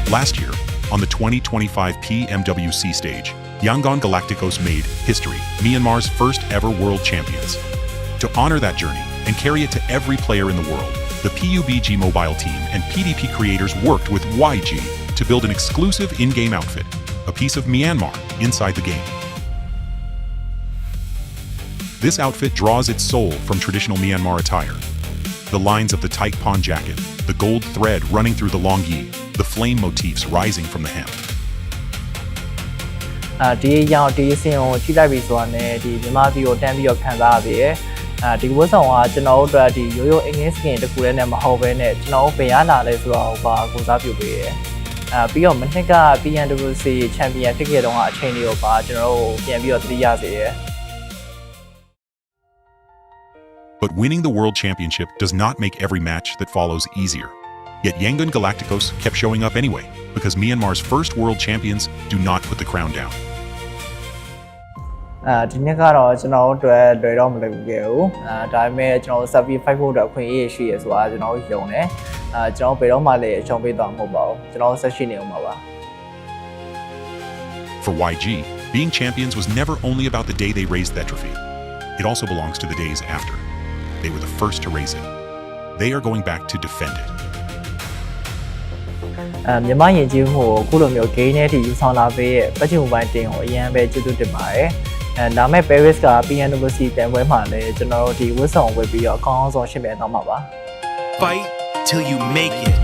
Last year, on the 2025 PMWC stage, Yangon Galacticos made history, Myanmar's first ever world champions. To honor that journey and carry it to every player in the world, the PUBG mobile team and PDP creators worked with YG to build an exclusive in-game outfit, a piece of Myanmar inside the game. This outfit draws its soul from traditional Myanmar attire. The lines of the tight pawn jacket, the gold thread running through the long yi, the flame motifs rising from the hem. ဒီရောက်ဒီအစင်ကိုကြည့်လိုက်ပြီဆိုတာနဲ့ဒီမြန်မာပြည်ကိုတန်းပြီးတော့ခံစားရပြီ။ဒီဝတ်ဆောင်ကကျွန်တော်တို့အတွက်ဒီရိုးရိုးအင်္ဂလိပ်စကင်တစ်ခုတည်းနဲ့မဟုတ်ဘဲနဲ့ကျွန်တော်တို့ဘယ်ရလာလဲဆိုတော့ပါကိုစားပြုပေးတယ်။ပြီးတော့မနှစ်က PNWC ချန်ပီယံဖြစ်ခဲ့တုန်းကအချိန်လေးကိုပါကျွန်တော်တို့ပြန်ပြီးတော့သတိရစေတယ်။ But winning the World Championship does not make every match that follows easier. Yet Yangon Galacticos kept showing up anyway, because Myanmar's first world champions do not put the crown down. ဒီနေ့ကတော့ကျွန်တော်တို့အတွက်လွယ်တော့မလွယ်ဘူးခဲ့ဘူးဒါပေမဲ့ကျွန်တော်တို့ Survey 5ဖို့အတွက်အခွင့်အရေးရှိရဆိုတာကျွန်တော်တို့ယုံတယ်ကျွန်တော်ဘယ်တော့မှလည်းအရှုံးပေးသွားမှာမဟုတ်ပါဘူးကျွန်တော်ဆက်ရှိနေအောင်ပါ For YG, being champions was never only about the day they raised that trophy. It also belongs to the days after. They were the first to raise it. They are going back to defend it. မြန်မာယဉ်ကျေးမှုကိုအခုလိုမျိုး gain နဲ့ထိယူဆောင်လာပေးရဲ့ပတ်ချင်မိုဘိုင်းတင်ကိုအရင်ပဲကျေးဇူးတင်ပါတယ်ဒါမဲ့ Paris က PNWC တန်ပွဲမှာလည်းကျွန်တော်တို့ဒီဝတ်ဆောင်ဝတ်ပြီးတော့အကောင်းဆုံးရှင်းပြသွားမှာပါ Fight till you make it